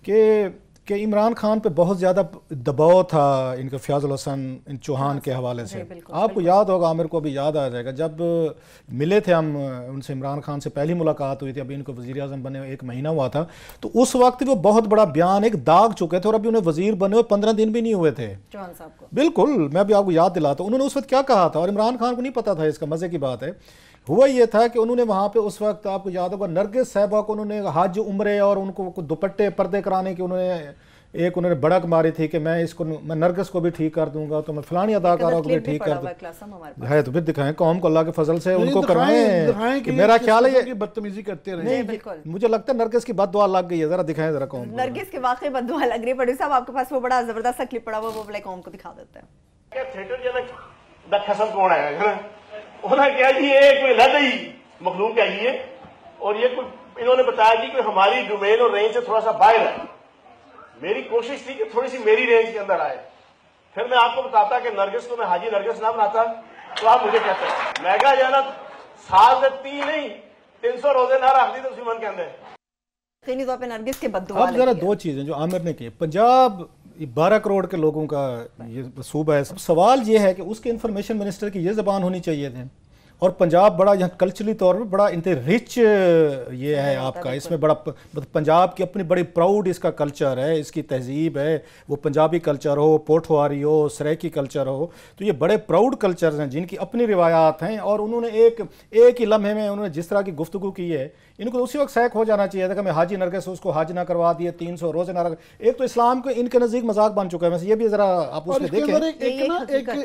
कि इमरान खान पे बहुत ज़्यादा दबाव था इनके फयाजुल हसन इन चौहान के हवाले से। आपको याद होगा, आमिर को भी याद आ जाएगा, जब मिले थे हम उनसे, इमरान खान से पहली मुलाकात हुई थी, अभी इनको वज़ीर आज़म बने 1 महीना हुआ था, तो उस वक्त वो बहुत बड़ा बयान एक दाग चुके थे और अभी उन्हें वज़ीर बने हुए 15 दिन भी नहीं हुए थे चौहान साहब को। बिल्कुल, मैं भी आपको याद दिलाता हूँ उन्होंने उस वक्त क्या कहा था और इमरान खान को नहीं पता था। इसका मज़े की बात है, हुआ ये था कि उन्होंने वहाँ पे उस वक्त, आपको याद होगा, नरगिस साहिबा को उन्होंने हज उम्रे और उनको दुपट्टे पर्दे कराने की उन्होंने बड़क मारी थी कि मैं नरगिस को भी ठीक कर दूंगा, तो मैं फलानी अदाकारों को भी ठीक कर दूंगा है। तो फिर दिखाएं कौम को, अल्लाह के फजल से उनको करवाएं कि मेरा ख्याल है ये बदतमीजी करते रहे। मुझे लगता है नरगिस की बददुआ लग गई है, जरा दिखाएं जरा कौम। नरगिस की वाकई बददुआ लग रही है। प्रोड्यूसर साहब आपके पास वो बड़ा जबरदस्त क्लिप पड़ा हुआ, वो बड़े कौम को दिखा देते हैं। थिएटर दा खसम कौन है उन्होंने क्या जी, ये कोई लदई मखलूक है ये, और ये कोई इन्होंने बताया जी कि हमारी डोमेन और रेंज से थोड़ा सा बाहर है। मेरी कोशिश थी कि थोड़ी सी मेरी रेंज के अंदर आए। फिर मैं आपको बताता कि नरगिस को मैं हाजी नरगिस ना बनाता तो आप मुझे कहते हैं मैं कहा जाना साल से 3 नहीं 300 रोजे ना रख दी तो उसी मन के अंदर। तो पे नरगिस के बद्दुआ। अब जरा 2 चीजें जो आमिर ने की, पंजाब 12 करोड़ के लोगों का ये सूबा है। सवाल ये है कि उसके इंफॉर्मेशन मिनिस्टर की ये ज़बान होनी चाहिए थी, और पंजाब बड़ा यहाँ कल्चरली तौर पर बड़ा इंतने रिच ये है आपका, इसमें बड़ा पंजाब की अपनी बड़ी प्राउड इसका कल्चर है, इसकी तहजीब है, वो पंजाबी कल्चर हो, पोठवारी हो, सराइकी कल्चर हो, तो ये बड़े प्राउड कल्चर्स हैं जिनकी अपनी रिवायात हैं। और उन्होंने एक ही लम्हे में उन्होंने जिस तरह की गुफ्तगू की है, इनको उसी वक्त सैक हो जाना चाहिए था कि मैं हाजी नरगिस उसको हज ना करवा दिए, 300 रोजे ना रख। एक तो इस्लाम को इनके नज़दीक मजाक बन चुका है, वैसे ये भी जरा आप उसमें देखें।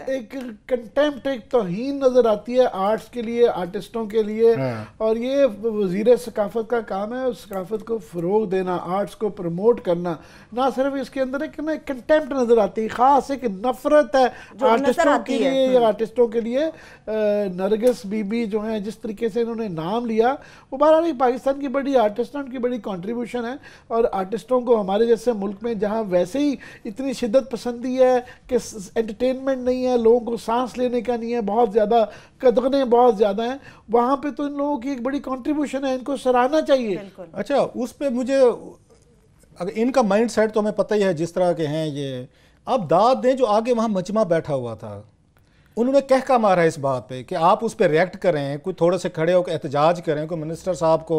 एक कंटेम्प्ट, एक तौहीन नजर आती है आर्ट्स के लिए, आर्टिस्टों के लिए। और ये वज़ीर सकाफत का काम है, सकाफत को फ़रोग देना, आर्ट्स को प्रमोट करना। ना सिर्फ इसके अंदर एक ना कंटेम्प्ट नजर आती है, ख़ास एक नफरत है आर्टिस्टों के लिए या आर्टिस्टों के लिए। नरगिस बीबी जो है, जिस तरीके से इन्होंने नाम लिया, वो बहरहाल पाकिस्तान की बड़ी आर्टिस्ट है, उनकी बड़ी कंट्रीब्यूशन है। और आर्टिस्टों को हमारे जैसे मुल्क में जहाँ वैसे ही इतनी शिद्दत पसंदी है कि एंटरटेनमेंट नहीं है, लोगों को सांस लेने का नहीं है, बहुत ज़्यादा कदगने बहुत ज़्यादा हैं, वहाँ पे तो इन लोगों की एक बड़ी कंट्रीब्यूशन है, इनको सराहना चाहिए। अच्छा, उस पर मुझे अगर इनका माइंड सेट तो हमें पता ही है जिस तरह के हैं ये। अब दाद दें जो आगे वहाँ मजमा बैठा हुआ था, उन्होंने कहका मारा इस बात पे कि आप उस पर रिएक्ट करें, कोई थोड़े से खड़े होकर एहतजाज करें, कोई मिनिस्टर साहब को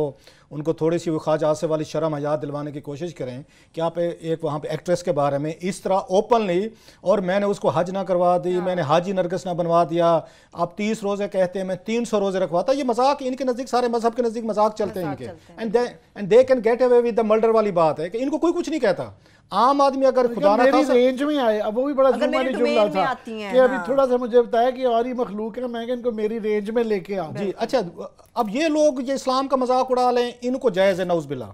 उनको थोड़ी सी वो ख्वाजा आसिफ वाली शर्म हया दिलवाने की कोशिश करें कि आप एक वहाँ पे एक्ट्रेस के बारे में इस तरह ओपनली, और मैंने उसको हज ना करवा दी, मैंने हाजी नरगिस ना बनवा दिया, आप 30 रोज़े कहते हैं मैं 300 रोज़े रखवाता। ये मजाक इनके नज़दीक, सारे मजहब के नज़दीक मजाक चलते हैं इनके। And they can get away with the murder वाली बात है कि इनको कोई कुछ नहीं कहता। आम आदमी अगर खुदा ना मेरी रेंज में आए, अब वो भी बड़ा जुम्मानी जुमला था कि अभी थोड़ा सा मुझे बताया कि और ही मखलूक है, मैं इनको मेरी रेंज में लेके आऊं। जी अच्छा, अब ये लोग ये इस्लाम का मजाक उड़ा लें, इनको जायज़ है नौज़ बिल्ला।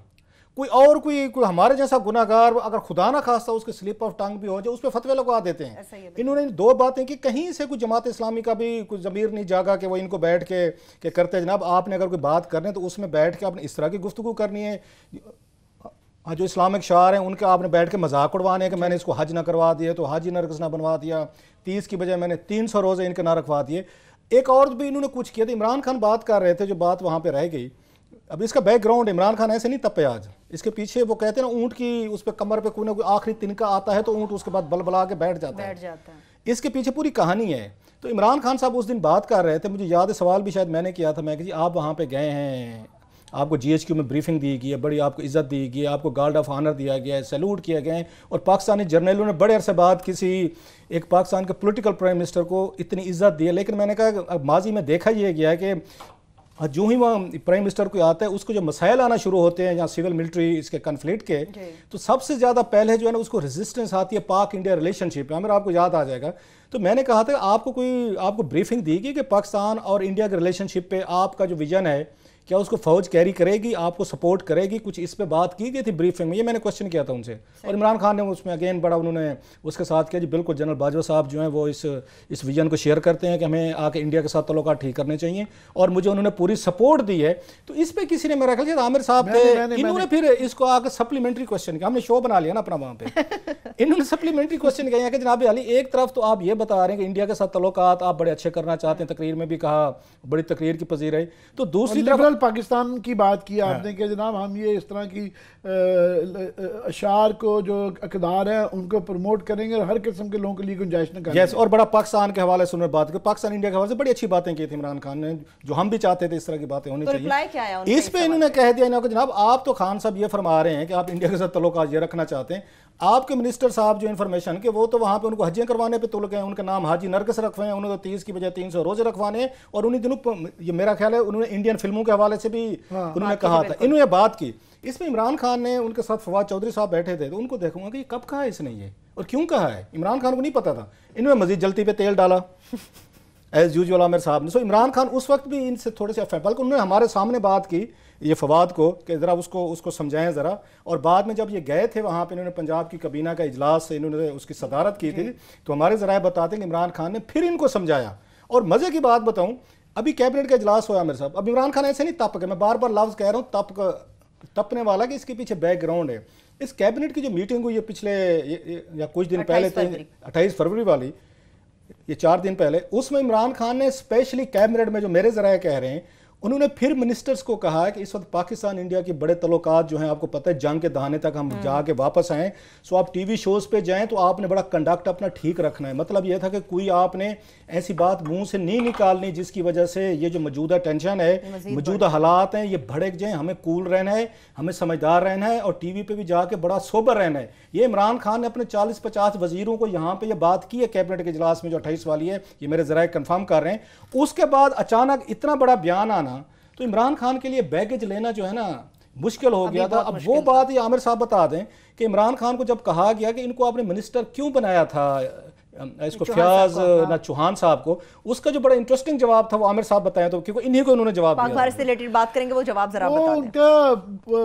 कोई हमारे जैसा गुनाहगार अगर खुदा ना खास्ता उसके स्लिप ऑफ टंग भी हो जाए, उस पर फतवे लगवा देते हैं। इन्होंने 2 बातें की, कहीं से कोई जमात इस्लामी का भी कोई ज़मीर नहीं जागा कि वो इनको बैठ के करते जनाब आपने अगर कोई बात करनी है तो उसमें बैठ के आपने इस तरह की गुफ्तगू करनी है। जो इस्लामिक शायर हैं उनके आपने बैठ के मजाक उड़वाने हैं कि मैंने इसको हज ना करवा दिया तो हाजी नरगिस ना बनवा दिया, 30 की बजाय मैंने 300 रोज़े इनके ना रखवा दिए। एक और भी इन्होंने कुछ किया था, इमरान खान बात कर रहे थे, जो बात वहाँ पे रह गई। अब इसका बैकग्राउंड, इमरान खान ऐसे नहीं तपे आज, इसके पीछे वो कहते हैं ना ऊँट की उस पर कमर पे कोई ना कोई आखिरी तिनका आता है तो ऊँट उसके बाद बलबला के बैठ जाता है। इसके पीछे पूरी कहानी है। तो इमरान खान साहब उस दिन बात कर रहे थे, मुझे याद है सवाल भी शायद मैंने किया था, मैं कि जी आप वहाँ पे गए हैं, आपको GHQ में ब्रीफिंग दी गई है, बड़ी आपको इज्जत दी गई है, आपको गार्ड ऑफ ऑनर दिया गया है, सैल्यूट किया गया है, और पाकिस्तानी जर्नलों ने बड़े अरसे बाद किसी एक पाकिस्तान के पॉलिटिकल प्राइम मिनिस्टर को इतनी इज्जत दी है। लेकिन मैंने कहा माजी में देखा यह गया है कि जो ही वहाँ प्राइम मिनिस्टर को आता है उसको जो मसाइल आना शुरू होते हैं या सिविल मिलिट्री इसके कन्फ्लिक्ट के, तो सबसे ज़्यादा पहले जो है ना उसको रेजिस्टेंस आती है पाक इंडिया रिलेशनशिप में। हमें आपको याद आ जाएगा, तो मैंने कहा था आपको ब्रीफिंग दी गई कि पाकिस्तान और इंडिया के रिलेशनशिप पे आपका जो विजन है क्या उसको फौज कैरी करेगी, आपको सपोर्ट करेगी, कुछ इस पे बात की गई थी ब्रीफिंग में, ये मैंने क्वेश्चन किया था उनसे। और इमरान खान ने उसमें अगेन बड़ा उन्होंने उसके साथ किया, जी बिल्कुल जनरल बाजवा साहब जो हैं वो इस विजन को शेयर करते हैं कि हमें आके इंडिया के साथ तल्लुकात ठीक करने चाहिए, और मुझे उन्होंने पूरी सपोर्ट दी है। तो इस पर किसी ने मेरा ख्याल आमिर साहब थे, इन्होंने फिर इसको आकर सप्लीमेंट्री क्वेश्चन किया, हमने शो बना लिया ना अपना वहाँ पे इन्होंने सप्लीमेंट्री क्वेश्चन किया कि जनाब अली एक तरफ तो आप ये बता रहे हैं कि इंडिया के साथ तल्लुकात आप बड़े अच्छे करना चाहते हैं, तकरीर में भी कहा बड़ी तकरीर की पजीर है, तो दूसरी तरफ पाकिस्तान की बात की आपने कि जनाब हम ये इस तरह की अशार को जो अकदार हैं उनको प्रमोट करेंगे और हर किस्म के लोगों के लिए गुंजाइश न करेंगे। यस, और बड़ा पाकिस्तान के हवाले से उन्होंने बात की, पाकिस्तान इंडिया के हवाले से बड़ी अच्छी बातें की थी इमरान खान ने, जो हम भी चाहते थे इस तरह की बातें होनी चाहिए। इस पे इन्होंने कह दिया ना कि जनाब आप तो खान साहब ये फरमा रहे हैं कि आप इंडिया के साथ तल्लुकात ये रखना चाहते हैं, आपके मिनिस्टर साहब जो इन्फॉर्मेशन के वो तो वहाँ पे उनको हजें करवाने पे तुल गए, उनका नाम हाजी नरगिस रखवाए हैं, उन्होंने 30 की बजाय 300 रोजे रखवाने हैं, और उन्हीं दिनों ये मेरा ख्याल है उन्होंने इंडियन फिल्मों के हवाले से भी उन्होंने कहा था, इन्होंने बात की। इसमें इमरान खान ने उनके साथ फवाद चौधरी साहब बैठे थे, तो उनको देखूंगा कि कब कहा इसने ये और क्यों कहा है, इमरान खान को नहीं पता था, इन्होंने मजीद जल्दी पे तेल डाला एज यूजुअल आमिर साहब ने। सो इमरान खान उस वक्त भी इनसे थोड़े से अफेक्ट, बल्कि उन्होंने हमारे सामने बात की ये फवाद को कि ज़रा उसको समझाएं ज़रा, और बाद में जब ये गए थे वहाँ पे इन्होंने पंजाब की कबीना का इजलास से इन्होंने उसकी सदारत की थी, तो हमारे ज़राए बताते हैं कि इमरान खान ने फिर इनको समझाया। और मज़े की बात बताऊँ, अभी कैबिनेट का इजलास हुआ मेरे साहब, अब इमरान खान ऐसे नहीं तप के, मैं बार बार लफ्ज़ कह रहा हूँ तपने वाला, कि इसके पीछे बैकग्राउंड है। इस कैबिनेट की जो मीटिंग हुई है पिछले या कुछ दिन पहले 28 फरवरी वाली, ये 4 दिन पहले, उसमें इमरान खान ने स्पेशली कैबिनेट में, जो मेरे ज़राए कह रहे हैं, उन्होंने फिर मिनिस्टर्स को कहा है कि इस वक्त पाकिस्तान इंडिया की बड़े तल्लुकात जो हैं, आपको पता है जंग के दहाने तक हम जाके वापस आएँ, सो आप टीवी शोज़ पे जाएं तो आपने बड़ा कंडक्ट अपना ठीक रखना है। मतलब यह था कि कोई आपने ऐसी बात मुंह से नहीं निकालनी जिसकी वजह से ये जो मौजूदा टेंशन है, मौजूदा हालात हैं, ये भड़क जाएं, हमें कूल रहना है, हमें समझदार रहना है, और टीवी पे भी जाके बड़ा सोबर रहना है। ये इमरान खान ने अपने 40-50 वजीरों को यहाँ पे ये बात की है कैबिनेट के इजलास में जो 28 वाली है, ये मेरे ज़राए कंफर्म कर रहे हैं। उसके बाद अचानक इतना बड़ा बयान आना, तो इमरान खान के लिए बैगेज लेना जो है ना मुश्किल हो गया था। अब वो बात ये आमिर साहब बता दें कि इमरान खान को जब कहा गया कि इनको आपने मिनिस्टर क्यों बनाया था, इसको फयाज ना चौहान साहब को, उसका जो बड़ा इंटरेस्टिंग जवाब था वो आमिर साहब बताएं, तो क्योंकि इन्हीं को उन्होंने जवाब दिया। भारत से रिलेटेड बात करेंगे, वो जवाब जरा बता दें। उनका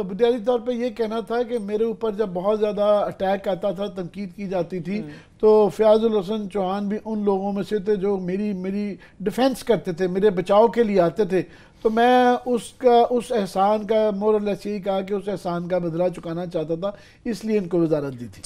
बुनियादी तौर पे ये कहना था कि मेरे ऊपर जब बहुत ज़्यादा अटैक आता था, तनकीद की जाती थी, तो फयाजुल हसन चौहान भी उन लोगों में से थे जो मेरी डिफेंस करते थे, मेरे बचाव के लिए आते थे, तो मैं उस एहसान का मोरलेस यही कहा कि उस एहसान का बदला चुकाना चाहता था, इसलिए इनको वजारत दी थी।